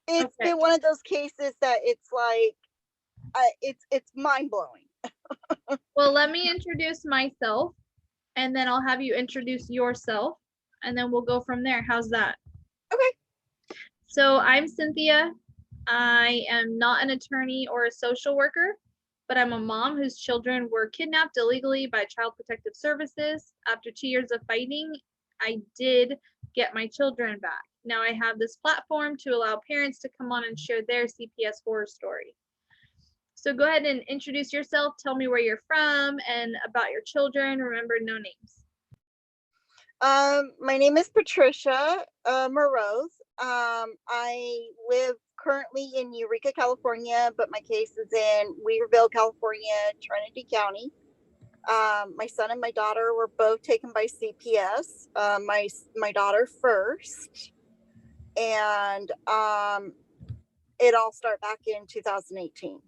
It's Okay. been one of those cases that it's like, it's mind blowing. Well, let me introduce myself, and then I'll have you introduce yourself, and then we'll go from there. How's that? Okay. So I'm Cynthia. I am not an attorney or a social worker, but I'm a mom whose children were kidnapped illegally by Child Protective Services. After 2 years of fighting, I did get my children back. Now I have this platform to allow parents to come on and share their CPS horror story. So go ahead and introduce yourself. Tell me where you're from and about your children. Remember, no names. My name is Patricia Moroz. I live currently in Eureka, California, but my case is in Weaverville, California, Trinity County. My son and my daughter were both taken by CPS. My daughter first, and it all started back in 2018.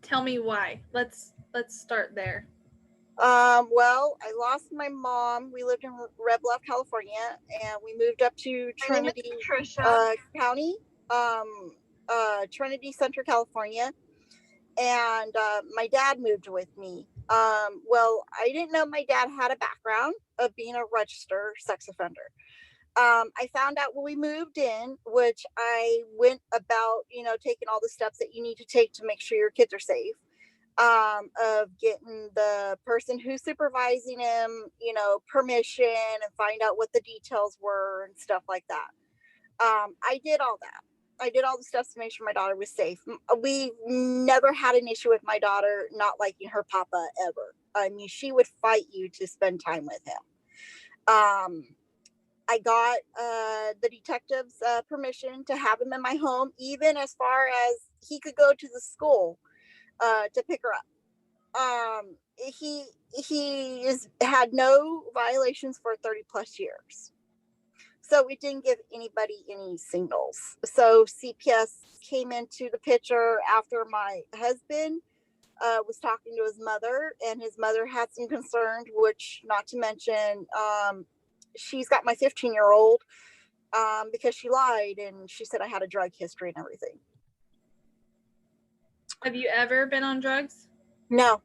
Tell me why. Let's start there. Well, I lost my mom. We lived in Red Bluff, California, and we moved up to Trinity County, Trinity Center, California. And my dad moved with me. Well, I didn't know my dad had a background of being a registered sex offender. I found out when we moved in, which I went about, taking all the steps that you need to take to make sure your kids are safe. Of getting the person who's supervising him, permission and find out what the details were and stuff like that. I did all that. I did all the steps to make sure my daughter was safe. We never had an issue with my daughter not liking her papa ever. I mean, she would fight you to spend time with him. I got the detective's permission to have him in my home, even as far as he could go to the school to pick her up. He had no violations for 30 plus years. So it didn't give anybody any signals. So CPS came into the picture after my husband was talking to his mother, and his mother had some concerns, which, not to mention, she's got my 15-year-old because she lied and she said I had a drug history and everything. Have you ever been on drugs? No.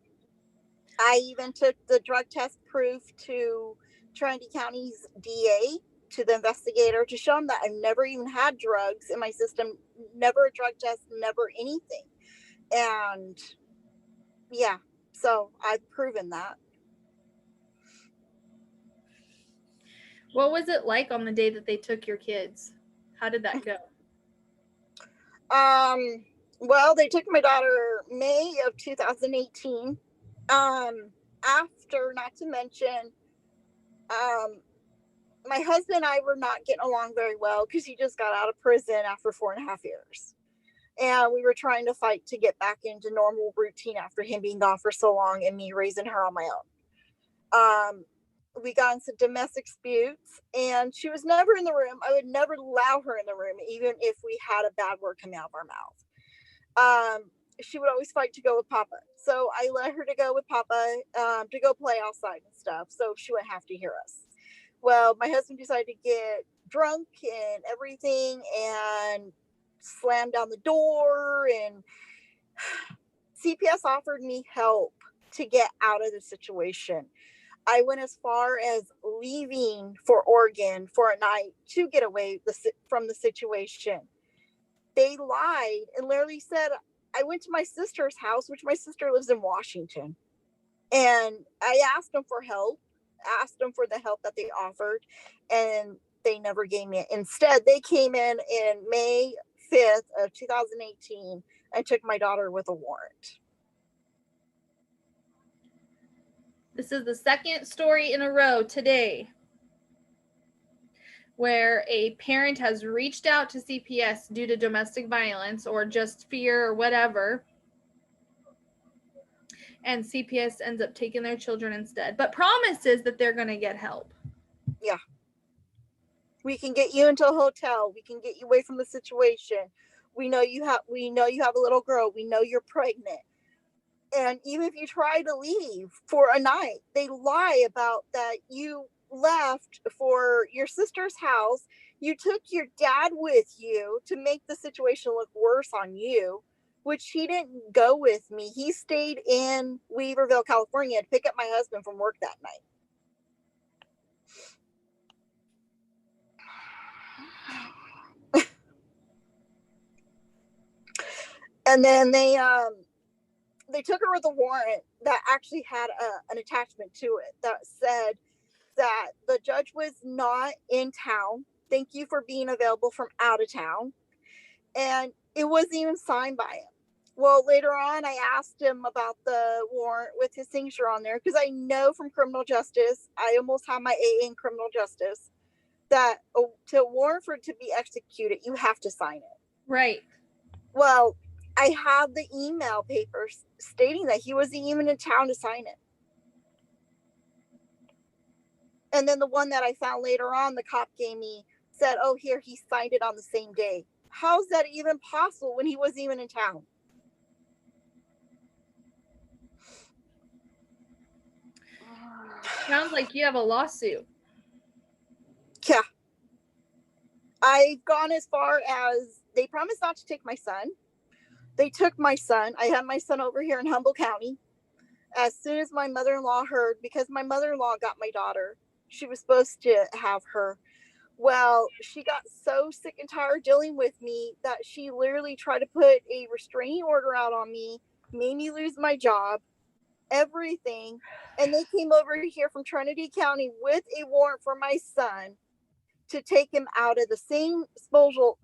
I even took the drug test proof to Trinity County's DA, to the investigator, to show him that I've never even had drugs in my system, never a drug test, never anything. And yeah, so I've proven that. What was it like on the day that they took your kids? How did that go? Well, they took my daughter May of 2018. After, not to mention, my husband and I were not getting along very well because he just got out of prison after 4.5 years. And we were trying to fight to get back into normal routine after him being gone for so long and me raising her on my own. We got into domestic disputes, and she was never in the room. I would never allow her in the room, even if we had a bad word coming out of our mouth. She would always fight to go with Papa. So I let her to go with Papa to go play outside and stuff, so she wouldn't have to hear us. Well, my husband decided to get drunk and everything and slammed down the door, and CPS offered me help to get out of the situation. I went as far as leaving for Oregon for a night to get away from the situation. They lied and literally said I went to my sister's house, which my sister lives in Washington, and I asked them for help, asked them for the help that they offered, and they never gave me it. Instead, they came in May 5th of 2018 and took my daughter with a warrant. This is the second story in a row today where a parent has reached out to CPS due to domestic violence or just fear or whatever, and CPS ends up taking their children instead, but promises that they're going to get help. Yeah. We can get you into a hotel. We can get you away from the situation. We know you have a little girl. We know you're pregnant. And even if you try to leave for a night, they lie about that you left for your sister's house. You took your dad with you to make the situation look worse on you, which he didn't go with me. He stayed in Weaverville, California to pick up my husband from work that night. And then they took her with a warrant that actually had an attachment to it that said that the judge was not in town. Thank you for being available from out of town. And it wasn't even signed by him. Well, later on, I asked him about the warrant with his signature on there because I know from criminal justice, I almost have my AA in criminal justice, that to warrant for it to be executed, you have to sign it. Right. Well, I have the email papers stating that he wasn't even in town to sign it. And then the one that I found later on, the cop gave me, said, oh, here, he signed it on the same day. How's that even possible when he wasn't even in town? Sounds like you have a lawsuit. Yeah. I've gone as far as they promised not to take my son. They took my son. I had my son over here in Humboldt County. As soon as my mother-in-law heard, because my mother-in-law got my daughter, she was supposed to have her. Well, she got so sick and tired dealing with me that she literally tried to put a restraining order out on me, made me lose my job, everything. And they came over here from Trinity County with a warrant for my son to take him out of the same disposal,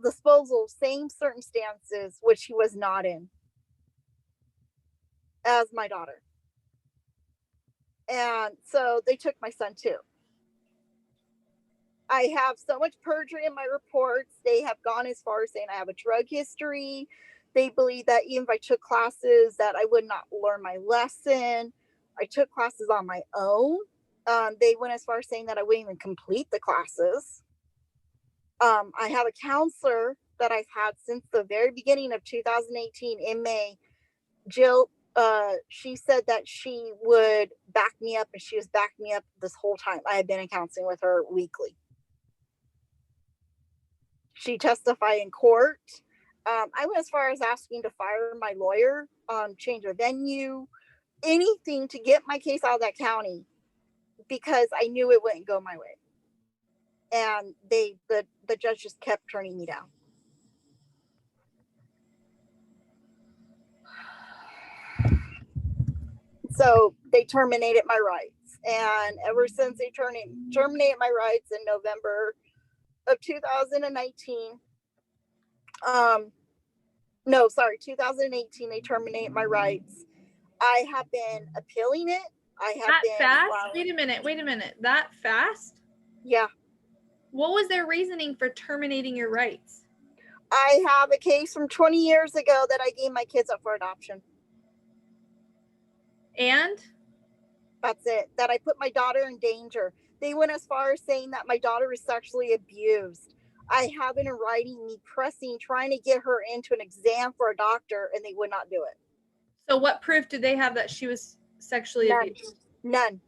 same circumstances, which he was not in, as my daughter. And so they took my son too. I have so much perjury in my reports. They have gone as far as saying I have a drug history. They believe that even if I took classes that I would not learn my lesson. I took classes on my own. They went as far as saying that I wouldn't even complete the classes. I have a counselor that I've had since the very beginning of 2018 in May. Jill, she said that she would back me up, and she was backing me up this whole time. I had been in counseling with her weekly. She testified in court. I went as far as asking to fire my lawyer, change a venue, anything to get my case out of that county, because I knew it wouldn't go my way. And the judge just kept turning me down. So they terminated my rights. And ever since they terminated my rights in November of 2019, 2018, they terminated my rights. I have been appealing it. I have That been fast? Wait a minute. That fast? Yeah. What was their reasoning for terminating your rights? I have a case from 20 years ago that I gave my kids up for adoption. And? That's it. That I put my daughter in danger. They went as far as saying that my daughter was sexually abused. I have it in writing, me pressing, trying to get her into an exam for a doctor, and they would not do it. So what proof did they have that she was sexually abused? None.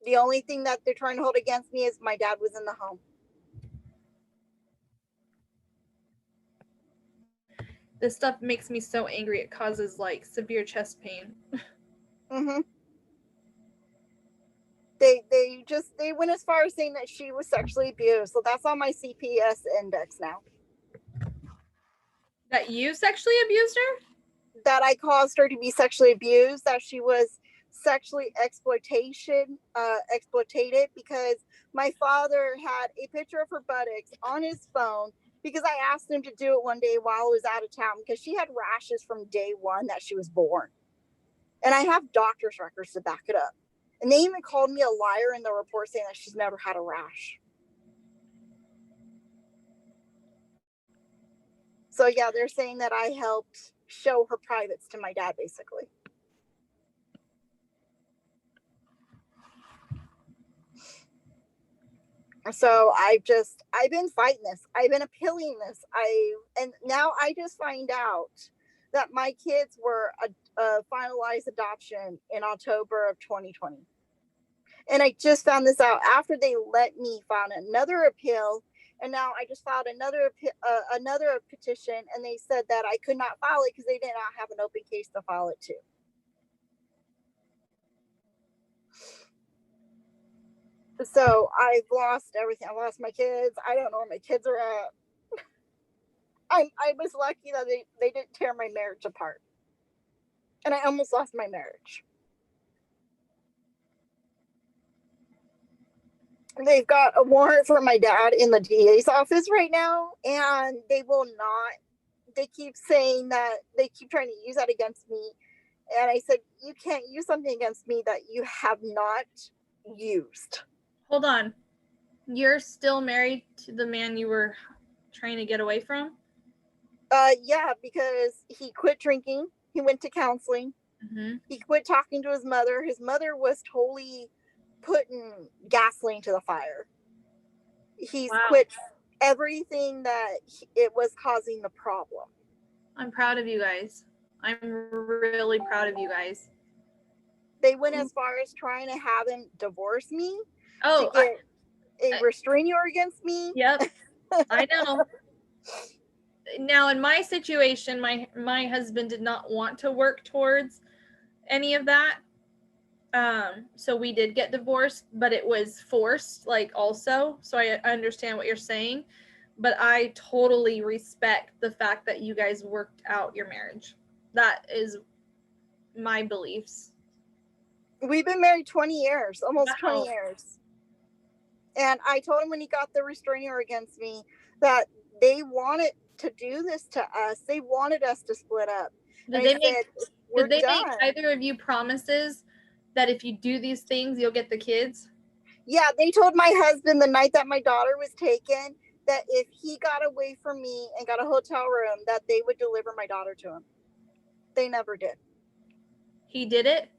The only thing that they're trying to hold against me is my dad was in the home. This stuff makes me so angry. It causes like severe chest pain. Mm-hmm. They went as far as saying that she was sexually abused. So that's on my CPS index now. That you sexually abused her? That I caused her to be sexually abused, that she was sexually exploited, because my father had a picture of her buttocks on his phone, because I asked him to do it one day while I was out of town, because she had rashes from day one that she was born. And I have doctor's records to back it up. And they even called me a liar in the report, saying that she's never had a rash. So yeah, they're saying that I helped show her privates to my dad, basically. So I've been fighting this. I've been appealing this. And now I just find out that my kids were a finalized adoption in October of 2020. And I just found this out after they let me file another appeal. And now I just filed another petition, and they said that I could not file it because they did not have an open case to file it to. So I've lost everything. I lost my kids. I don't know where my kids are at. I was lucky that they didn't tear my marriage apart. And I almost lost my marriage. They've got a warrant for my dad in the DA's office right now, and they will not. They keep saying that they keep trying to use that against me. And I said, you can't use something against me that you have not used. Hold on. You're still married to the man you were trying to get away from? Yeah, because he quit drinking. He went to counseling. Mm-hmm. He quit talking to his mother. His mother was totally putting gasoline to the fire. He's quit everything that it was causing the problem. I'm proud of you guys. I'm really proud of you guys. They went as far as trying to have him divorce me. Oh, to get a restraining order against me. Yep, I know. Now, in my situation, my husband did not want to work towards any of that. So we did get divorced, but it was forced, like, also. So I understand what you're saying, but I totally respect the fact that you guys worked out your marriage. That is my beliefs. We've been married 20 years, almost 20 years. And I told him when he got the restraining order against me that they wanted to do this to us. They wanted us to split up. Did they make either of you promises that if you do these things, you'll get the kids? Yeah, they told my husband the night that my daughter was taken that if he got away from me and got a hotel room, that they would deliver my daughter to him. They never did. He did it?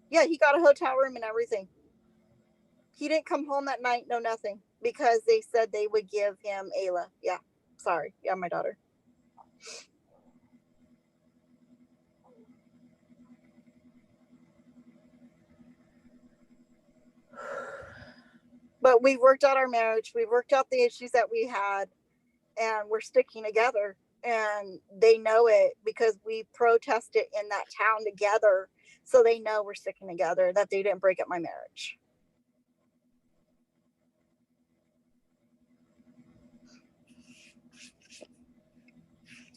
Yeah, he got a hotel room and everything. He didn't come home that night, no nothing, because they said they would give him Ayla. Yeah, sorry. Yeah, my daughter. But we've worked out our marriage. We've worked out the issues that we had, and we're sticking together. And they know it because we protested in that town together. So they know we're sticking together, that they didn't break up my marriage.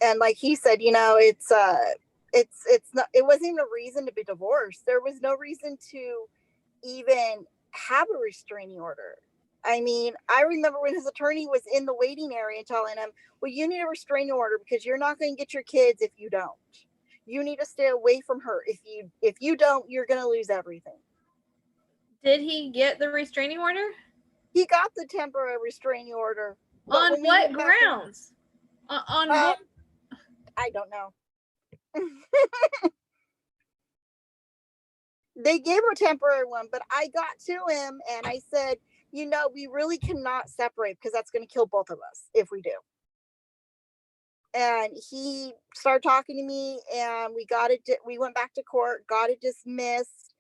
And like he said, you know, it's not, it wasn't even a reason to be divorced. There was no reason to even have a restraining order. I mean, I remember when his attorney was in the waiting area telling him, well, you need a restraining order because you're not going to get your kids if you don't. You need to stay away from her. If you don't, you're going to lose everything. Did he get the restraining order? He got the temporary restraining order. On what grounds? On what? I don't know. They gave her a temporary one, but I got to him and I said, you know, we really cannot separate because that's going to kill both of us if we do. And he started talking to me, and we went back to court, got it dismissed.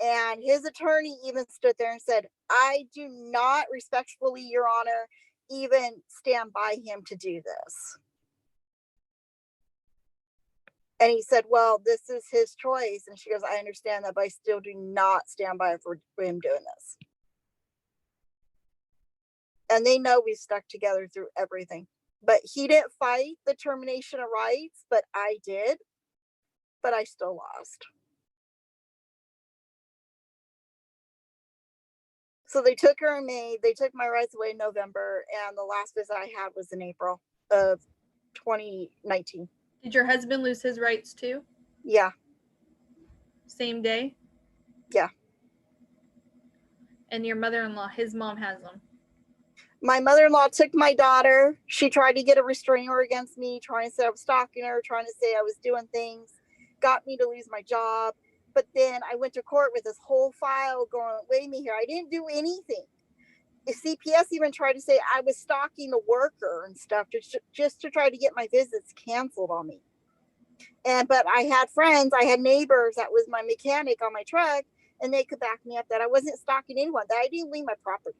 And his attorney even stood there and said, I do not respectfully, Your Honor, even stand by him to do this. And he said, well, this is his choice. And she goes, I understand that, but I still do not stand by for him doing this. And they know we stuck together through everything. But he didn't fight the termination of rights, but I did. But I still lost. So they took her in May. They took my rights away in November. And the last visit I had was in April of 2019. Did your husband lose his rights too? Yeah. Same day? Yeah. And your mother-in-law, his mom has them? My mother-in-law took my daughter. She tried to get a restraining order against me, trying to say I was stalking her, trying to say I was doing things, got me to lose my job. But then I went to court with this whole file going, wait a minute here, I didn't do anything. The CPS even tried to say I was stalking the worker and stuff just to try to get my visits canceled on me. But I had friends, I had neighbors that was my mechanic on my truck And they could back me up that I wasn't stalking anyone, that I didn't leave my property.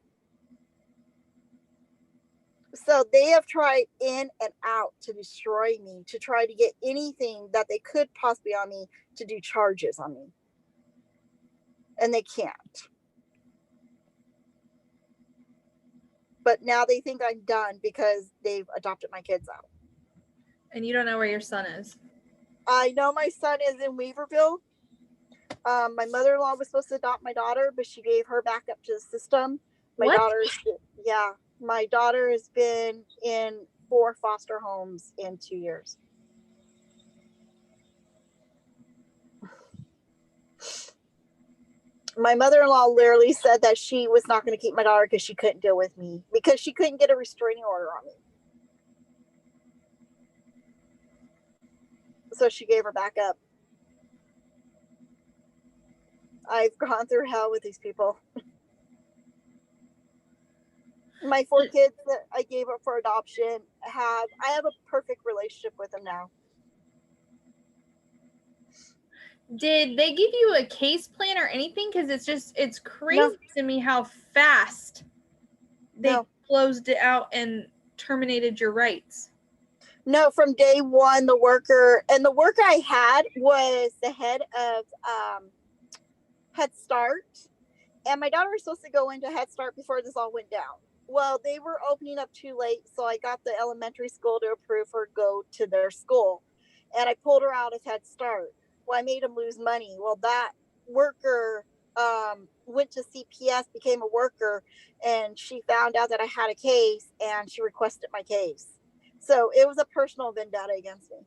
So they have tried in and out to destroy me, to try to get anything that they could possibly on me, to do charges on me. And they can't. But now they think I'm done because they've adopted my kids out. And you don't know where your son is? I know my son is in Weaverville. My mother-in-law was supposed to adopt my daughter, but she gave her back up to the system. My daughter has been in 4 foster homes in 2 years. My mother-in-law literally said that she was not going to keep my daughter because she couldn't deal with me, because she couldn't get a restraining order on me. So she gave her back up. I've gone through hell with these people. My 4 kids that I gave up for adoption I have a perfect relationship with them now. Did they give you a case plan or anything? Because it's crazy to me how fast they closed it out and terminated your rights. No, from day one, the worker I had was the head of Head Start, and my daughter was supposed to go into Head Start before this all went down. Well, they were opening up too late, so I got the elementary school to approve her go to their school, and I pulled her out of Head Start. Well, I made them lose money. Well, that worker went to CPS, became a worker, and she found out that I had a case, and she requested my case. So it was a personal vendetta against me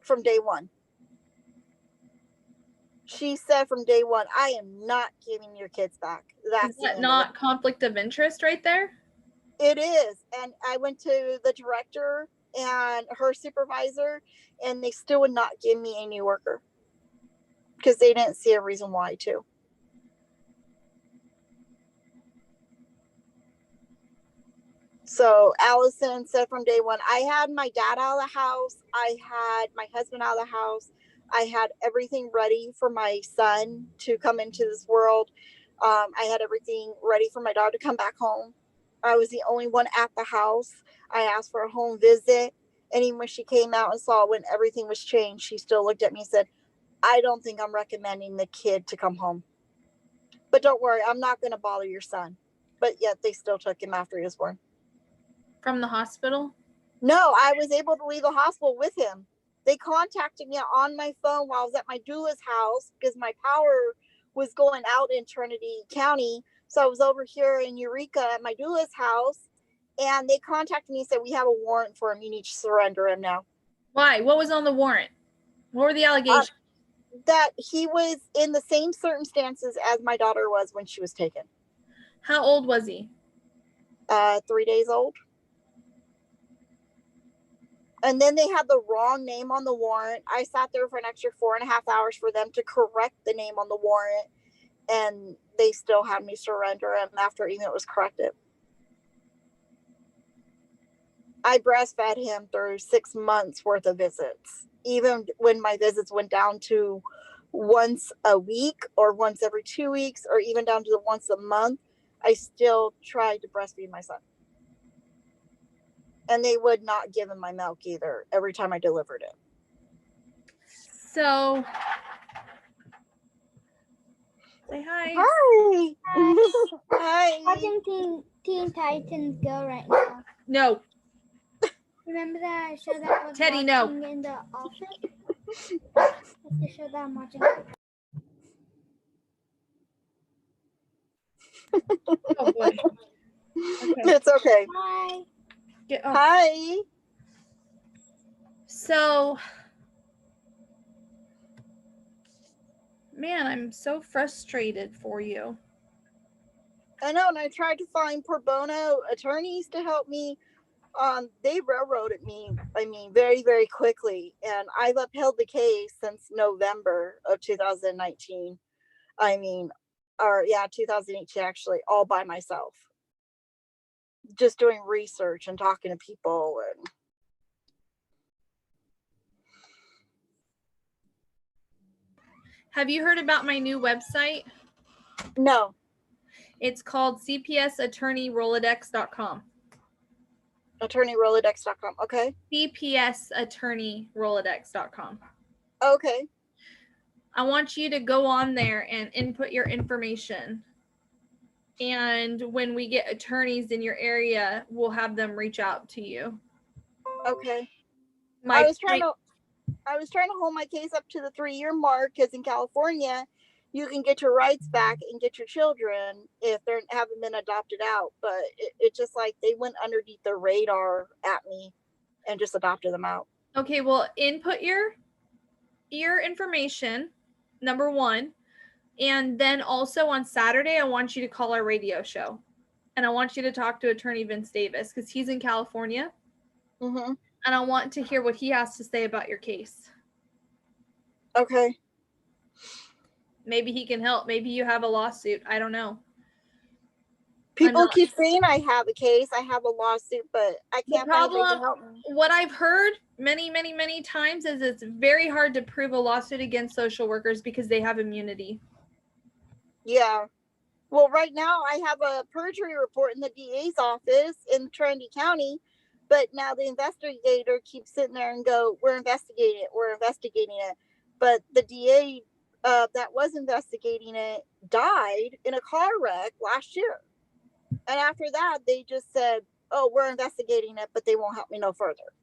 from day one. She said from day one, I am not giving your kids back. Is that not conflict of interest right there? It is. And I went to the director and her supervisor, and they still would not give me a new worker because they didn't see a reason why to. So Allison said from day one, I had my dad out of the house. I had my husband out of the house. I had everything ready for my son to come into this world. I had everything ready for my daughter to come back home. I was the only one at the house. I asked for a home visit. And even when she came out and saw when everything was changed, she still looked at me and said, I don't think I'm recommending the kid to come home. But don't worry, I'm not going to bother your son. But yet they still took him after he was born. From the hospital? No, I was able to leave the hospital with him. They contacted me on my phone while I was at my doula's house because my power was going out in Trinity County. So I was over here in Eureka at my doula's house, and they contacted me and said, we have a warrant for him. You need to surrender him now. Why? What was on the warrant? What were the allegations? That he was in the same circumstances as my daughter was when she was taken. How old was he? 3 days old. And then they had the wrong name on the warrant. I sat there for an extra 4.5 hours for them to correct the name on the warrant. And they still had me surrender him after even it was corrected. I breastfed him through 6 months worth of visits. Even when my visits went down to once a week or once every 2 weeks or even down to the once a month, I still tried to breastfeed my son. And they would not give him my milk either every time I delivered it. So, say hi. Hi. Hi. Watching Teen Titans Go right now. No. Remember that show that I was Teddy, watching no. in the office? That's the show that I'm watching. Oh, boy. Okay. It's okay. Hi. Hi. So, man, I'm so frustrated for you. I know, and I tried to find pro bono attorneys to help me. They railroaded me, very, very quickly. And I've upheld the case since November of 2019. 2018 actually, all by myself. Just doing research and talking to people. And have you heard about my new website? No. It's called CPSAttorneyRolodex.com. AttorneyRolodex.com. Okay. CPSAttorneyRolodex.com. Okay. I want you to go on there and input your information. And when we get attorneys in your area, we'll have them reach out to you. Okay. I was trying to hold my case up to the 3-year mark, because in California, you can get your rights back and get your children if they haven't been adopted out. But it's just like they went underneath the radar at me and just adopted them out. Okay, well, input your information, number one. And then also on Saturday, I want you to call our radio show. And I want you to talk to Attorney Vince Davis, because he's in California. Mm-hmm. And I want to hear what he has to say about your case. Okay. Maybe he can help. Maybe you have a lawsuit. I don't know. People keep saying I have a case, I have a lawsuit, but I can't find anybody to help me. What I've heard many, many, many times is it's very hard to prove a lawsuit against social workers because they have immunity. Yeah. Well, right now I have a perjury report in the DA's office in Trinity County, but now the investigator keeps sitting there and go, we're investigating it. But the DA that was investigating it died in a car wreck last year. And after that, they just said, oh, we're investigating it, but they won't help me no further.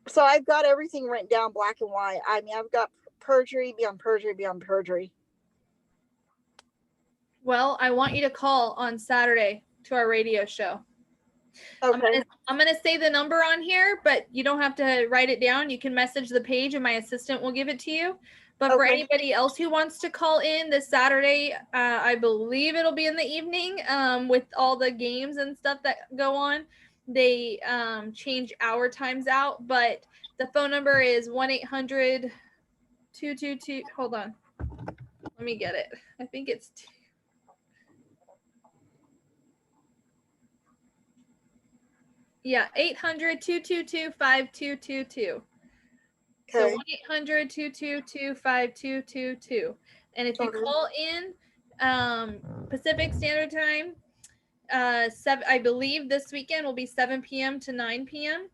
So I've got everything written down black and white. I mean, I've got perjury beyond perjury beyond perjury. Well, I want you to call on Saturday to our radio show. Okay. I'm gonna say the number on here, but you don't have to write it down. You can message the page and my assistant will give it to you. But for anybody else who wants to call in this Saturday, I believe it'll be in the evening with all the games and stuff that go on. They change our times out, but the phone number is 1-800-222. Hold on. Let me get it. I think it's... Yeah, 800-222-5222. So 1-800-222-5222. And if you call in Pacific Standard Time, I believe this weekend will be 7 p.m. to 9 p.m.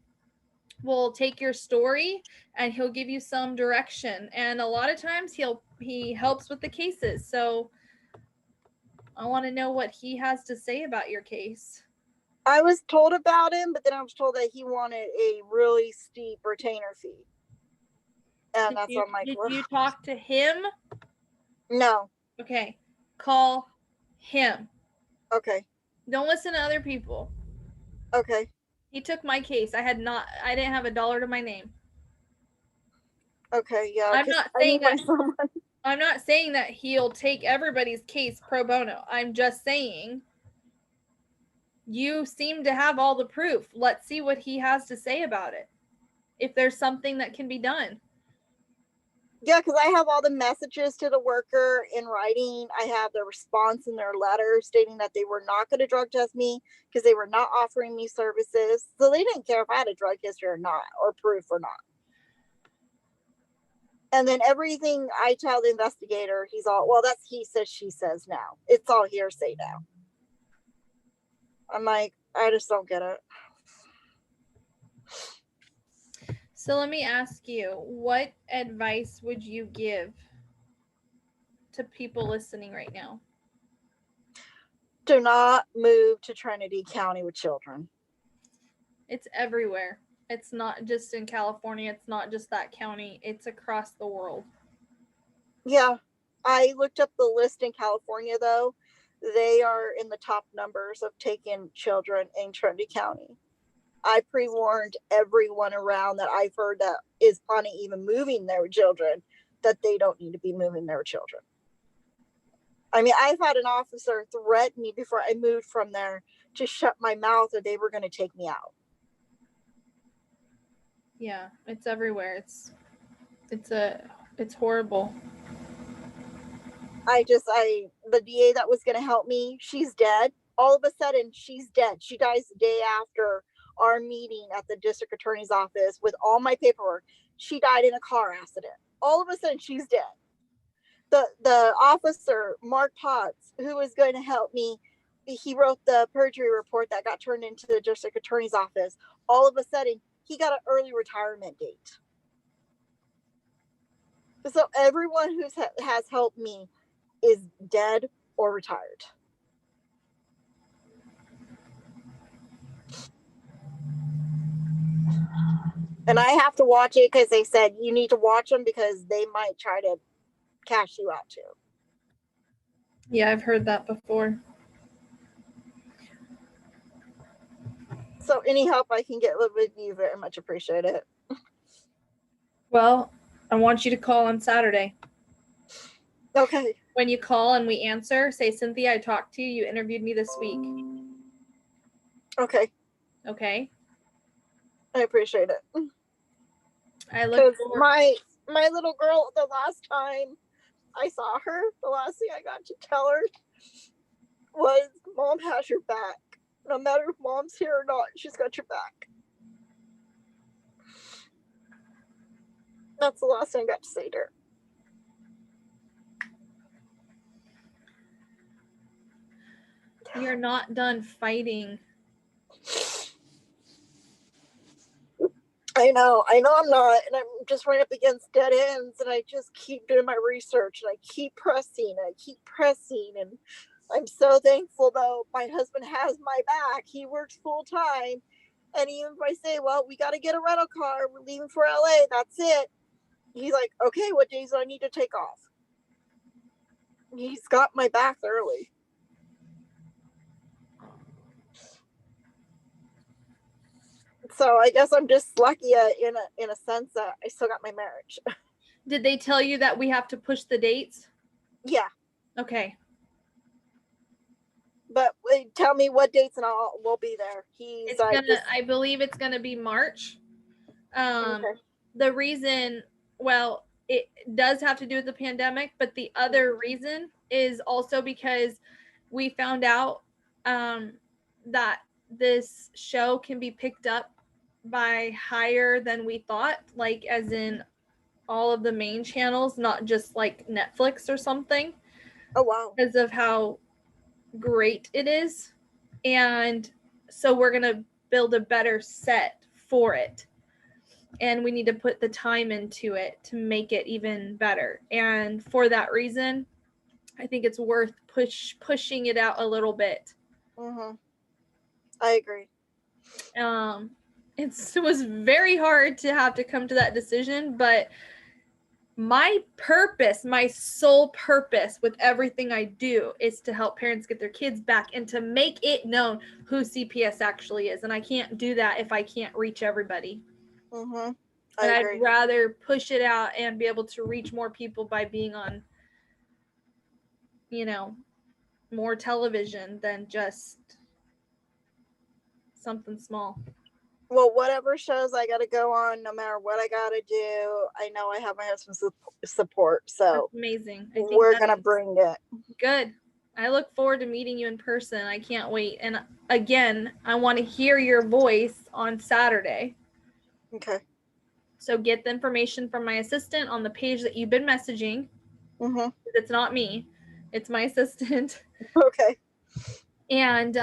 We'll take your story and he'll give you some direction. And a lot of times he helps with the cases. So I want to know what he has to say about your case. I was told about him, but then I was told that he wanted a really steep retainer fee. And that's what I'm like, did you talk to him? No. Okay. Call him. Okay. Don't listen to other people. Okay. He took my case. I didn't have $1 to my name. Okay, yeah. I'm not saying that he'll take everybody's case pro bono. I'm just saying you seem to have all the proof. Let's see what he has to say about it. If there's something that can be done. Yeah, because I have all the messages to the worker in writing. I have the response in their letter stating that they were not going to drug test me because they were not offering me services. So they didn't care if I had a drug history or not, or proof or not. And then everything I tell the investigator, he's all, well, that's he says, she says now. It's all hearsay now. I'm like, I just don't get it. So let me ask you, what advice would you give to people listening right now? Do not move to Trinity County with children. It's everywhere. It's not just in California. It's not just that county. It's across the world. Yeah. I looked up the list in California, though. They are in the top numbers of taking children in Trinity County. I pre-warned everyone around that I've heard that is planning even moving their children, that they don't need to be moving their children. I mean, I've had an officer threaten me before I moved from there to shut my mouth or they were going to take me out. Yeah, it's everywhere. It's horrible. The DA that was going to help me, she's dead. All of a sudden, she's dead. She dies the day after our meeting at the district attorney's office with all my paperwork. She died in a car accident. All of a sudden, she's dead. the officer, Mark Potts, who was going to help me, he wrote the perjury report that got turned into the district attorney's office. All of a sudden, he got an early retirement date. So everyone who has helped me is dead or retired. And I have to watch it because they said you need to watch them because they might try to cash you out too. Yeah, I've heard that before. So any help I can get with you, very much appreciate it. Well, I want you to call on Saturday. Okay. When you call and we answer, say, Cynthia, I talked to you. You interviewed me this week. Okay. Okay. I appreciate it. I look for my little girl, the last time I saw her, the last thing I got to tell her was, Mom has your back. No matter if Mom's here or not, she's got your back. That's the last thing I got to say to her. You're not done fighting. I know I'm not, and I'm just running up against dead ends, and I just keep doing my research, and I keep pressing, and I'm so thankful, though. My husband has my back. He works full time, and even if I say, well, we got to get a rental car, we're leaving for LA, that's it. He's like, okay, what days do I need to take off? He's got my back early. So I guess I'm just lucky in a sense that I still got my marriage. Did they tell you that we have to push the dates? Yeah. Okay. But tell me what dates and we'll be there. I believe it's gonna be March. Okay. The reason, well, it does have to do with the pandemic, but the other reason is also because we found out that this show can be picked up by higher than we thought, like as in all of the main channels, not just like Netflix or something. Oh, wow. Because of how great it is. And so we're going to build a better set for it. And we need to put the time into it to make it even better. And for that reason, I think it's worth pushing it out a little bit. Mm-hmm. I agree. It was very hard to have to come to that decision, but my purpose, my sole purpose with everything I do is to help parents get their kids back and to make it known who CPS actually is. And I can't do that if I can't reach everybody. Mm-hmm. And I'd rather push it out and be able to reach more people by being on, more television than just something small. Well, whatever shows I got to go on, no matter what I got to do, I know I have my husband's support. So that's amazing. We're going to bring it. Good. I look forward to meeting you in person. I can't wait. And again, I want to hear your voice on Saturday. Okay. So get the information from my assistant on the page that you've been messaging. Mm-hmm. It's not me. It's my assistant. Okay. And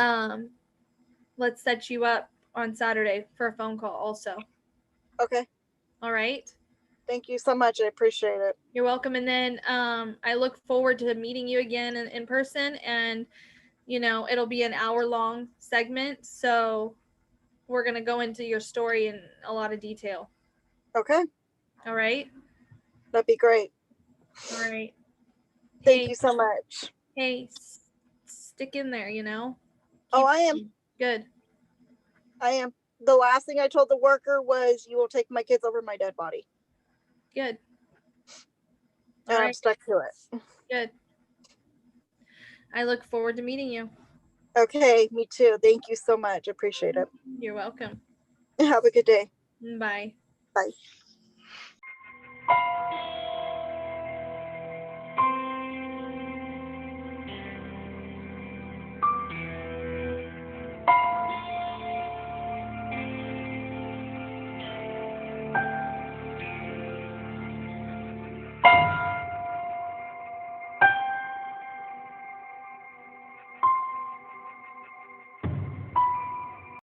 let's set you up on Saturday for a phone call also. Okay. All right. Thank you so much. I appreciate it. You're welcome. And then I look forward to meeting you again in person. And, it'll be an hour-long segment. So we're going to go into your story in a lot of detail. Okay. All right. That'd be great. All right. Thank you so much. Hey, stick in there, Oh, I am. Good. I am. The last thing I told the worker was, you will take my kids over my dead body. Good. And I'm stuck to it. Good. I look forward to meeting you. Okay, me too. Thank you so much. Appreciate it. You're welcome. Have a good day. Bye. Bye.